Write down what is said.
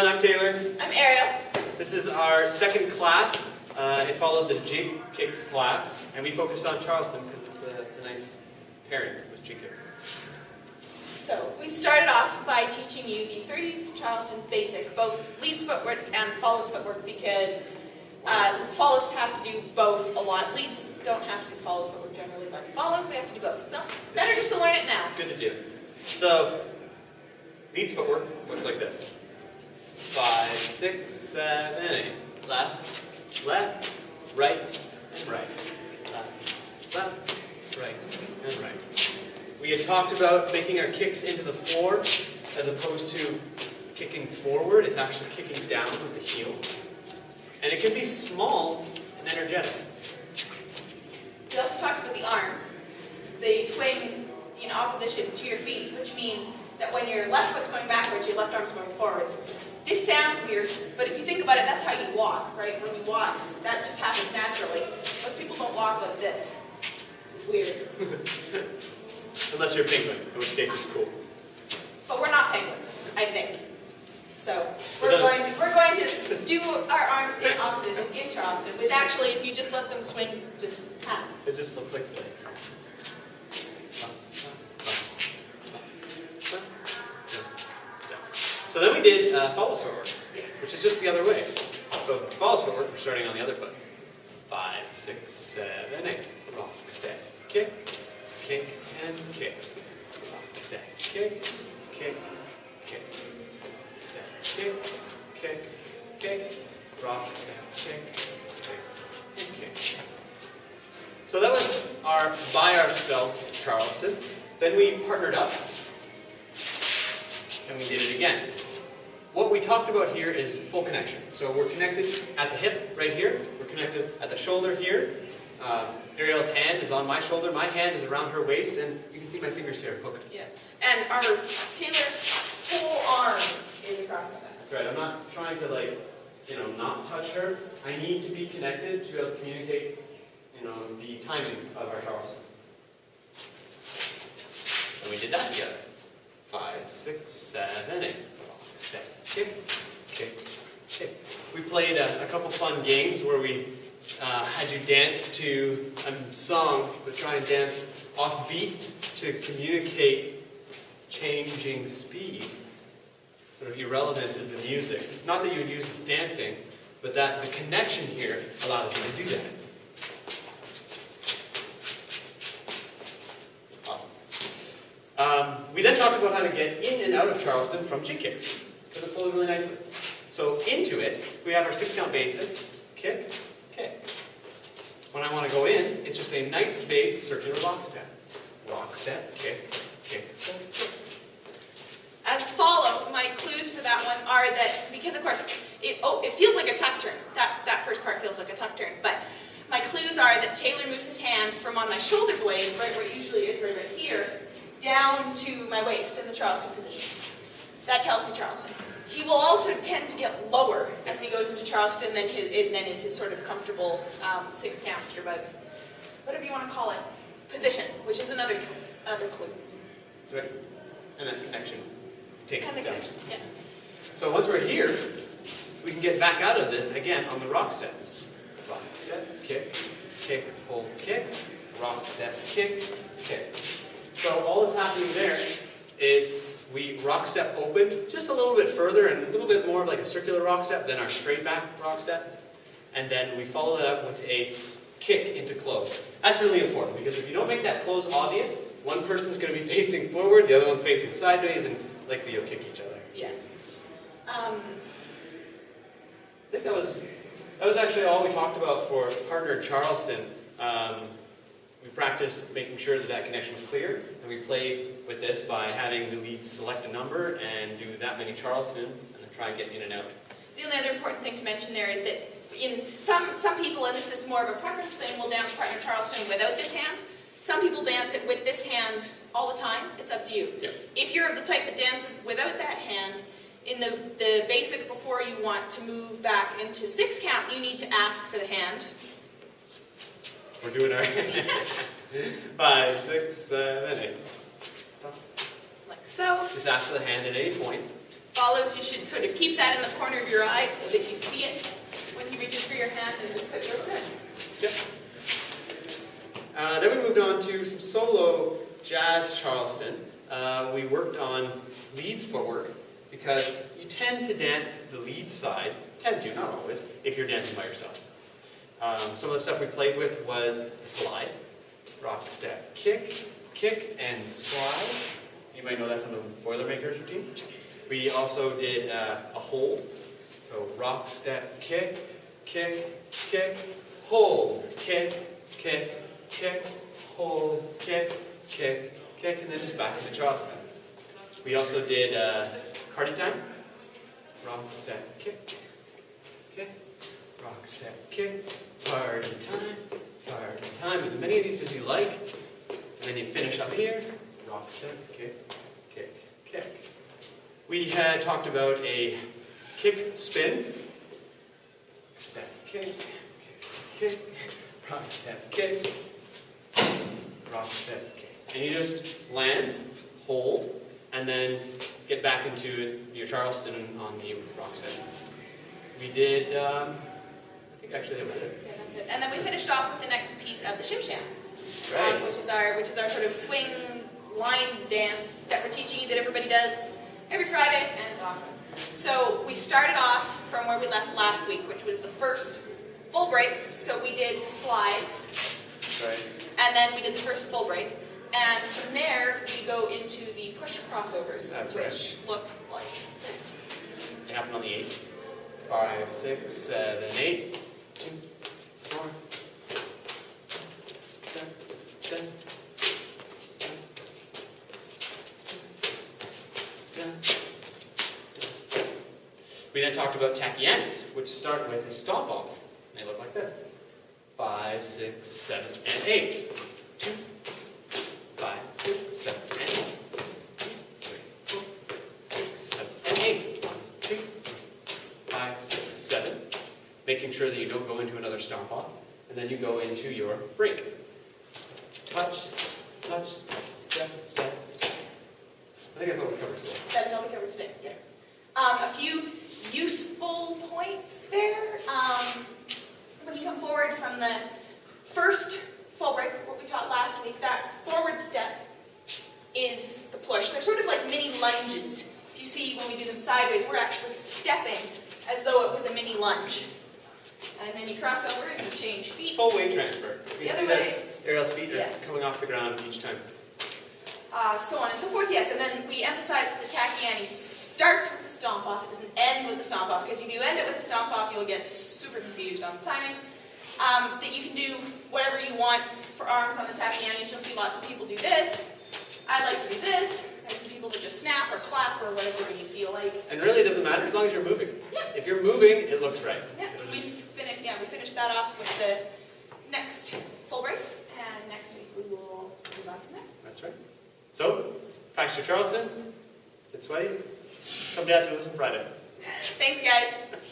everyone, I'm Taylor. I'm Ariel. This is our second class. It followed the Jig Kicks class, and we focused on Charleston because it's a nice pairing with Jig Kicks. So we started off by teaching you the 30s Charleston basic, both leads footwork and follows footwork, because follows have to do both a lot. Leads don't have to do follows footwork generally, but follows we have to do both. So better just to learn it now. Good to do. So leads footwork looks like this: 5, 6, 7, 8. Left, left, right, and right. Left, left, right, and right. We had talked about making our kicks into the floor as opposed to kicking forward. It's actually kicking down with the heel. And it can be small and energetic. We also talked about the arms. They swing in opposition to your feet, which means that when your left foot's going backwards, your left arm's going forwards. This sounds weird, but if you think about it, that's how you walk, right? When you walk, that just happens naturally. Most people don't walk like this. This is weird. Unless you're a penguin, in which case it's cool. But we're not penguins, I think. So we're going to do our arms in opposition in Charleston, which actually, if you just let them swing, just happens. It just looks like this. So then we did follows footwork, Yes. which is just the other way. So follows footwork, we're starting on the other foot. 5, 6, 7, 8. Rock, step, kick, kick, and kick. Rock, step, kick, kick, kick. Step, kick, kick, kick. Rock, step, kick, kick, and kick. So that was our by ourselves Charleston. Then we partnered up, and we did it again. What we talked about here is full connection. So we're connected at the hip right here. We're connected at the shoulder here. Ariel's hand is on my shoulder. My hand is around her waist, and you can see my fingers here hooked. Yeah. And our Taylor's whole arm is across like that. That's right. I'm not trying to not touch her. I need to be connected to be able to communicate, the timing of our Charleston. And we did that together. 5, 6, 7, 8. Step, kick, kick, kick. We played a couple fun games where we had you dance to a song, but try and dance off beat to communicate changing speed, sort of irrelevant to the music. Not that you would use this dancing, but that the connection here allows you to do that. Awesome. We then talked about how to get in and out of Charleston from Jig Kicks, because it flows really nicely. So into it, we have our 6-count basic, kick, kick. When I want to go in, it's just a nice big circular rock step. Rock step, kick, kick, kick. As follow, my clues for that one are that, because of course, it feels like a tuck turn. That first part feels like a tuck turn. But my clues are that Taylor moves his hand from on my shoulder blades, right where it usually is, right here, down to my waist in the Charleston position. That tells me Charleston. He will also tend to get lower as he goes into Charleston than is his sort of comfortable 6-count, or whatever you want to call it, position, which is another clue. That's right. And that connection takes us And the down. connection, yeah. So once we're here, we can get back out of this again on the rock steps. Rock step, kick, kick, hold, kick, rock step, kick, kick. So all that's happening there is we rock step open just a little bit further and a little bit more of like a circular rock step than our straight back rock step. And then we follow that up with a kick into close. That's really important, because if you don't make that close obvious, one person's going to be facing forward, the other one's facing sideways, and likely you'll kick each other. Yes. I think that was actually all we talked about for partner Charleston. We practiced making sure that connection was clear, and we played with this by having the leads select a number and do that many Charleston, and then try and get in and out. The only other important thing to mention there is that in some people, and this is more of a preference thing, will dance partner Charleston without this hand. Some people dance it with this hand all the time. It's up to you. Yep. If you're of the type that dances without that hand, in the basic before you want to move back into 6-count, you need to ask for the hand. We're doing our 5, 6, 7, 8. Like so. Just ask for the hand at any point. follows. You should sort of keep that in the corner of your eye so that you see it when he reaches for your hand and just put yours in. Yep. Then we moved on to some solo jazz Charleston. We worked on leads forward because you tend to dance the lead side, tend to, not always, if you're dancing by yourself. Some of the stuff we played with was the slide, rock, step, kick, kick, and slide. You might know that from the Boilermakers routine. We also did a hold, so rock, step, kick, kick, kick, hold, kick, kick, kick, hold, kick, kick, kick, and then just back into Charleston. We also did Cardi time, rock, step, kick, kick, rock, step, kick, party time, as many of these as you like, and then you finish up here, rock, step, kick, kick, kick. We had talked about a kick spin, step, kick, kick, rock, step, kick, rock, step, kick. And you just land, hold, and then get back into your Charleston on the rock step. We did, I think actually that was it. Yeah, that's it. And then we finished off with the next piece of the Shim Sham, Right. which is our sort of swing line dance that we're teaching you that everybody does every Friday, and it's awesome. So we started off from where we left last week, which was the first full break. So we did slides, Right. and then we did the first full break. And from there, we go into the push crossovers, That's which look like this. It happened on the 8th. 5, 6, 7, 8. 2, 4. Dun, dun, dun, dun, dun. We then talked about tackianis, which start with a stomp off. They look like this. 5, 6, 7, and 8. 2, 5, 6, 7, and 8. 3, 4, 6, 7, and 8. 1, 2, 5, 6, 7. Making sure that you don't go into another stomp off. And then you go into your break. Touch, step, step, step, step. I think that's all we covered today. That is all we covered today, yeah. A few useful points there. When you come forward from the first full break, what we taught last week, that forward step is the push. They're sort of like mini lunges. If you see when we do them sideways, we're actually stepping as though it was a mini lunge. And then you cross over and you change feet. Full weight transfer. You The can other see way. that Ariel's feet are Yeah. coming off the ground each time. So on and so forth, yes. And then we emphasize that the tackiani starts with the stomp off. It doesn't end with the stomp off, because if you end it with the stomp off, you'll get super confused on the timing. That you can do whatever you want for arms on the tackianis. You'll see lots of people do this. I like to do this. There's some people that just snap or clap or whatever you feel like. And really, it doesn't matter as long as you're moving. Yeah. If you're moving, it looks right. Yeah, It'll we just- finished that off with the next full break, and next week we will move on from there. That's right. So, practice your Charleston. Get sweaty. Come dance with us on Friday. Thanks, guys.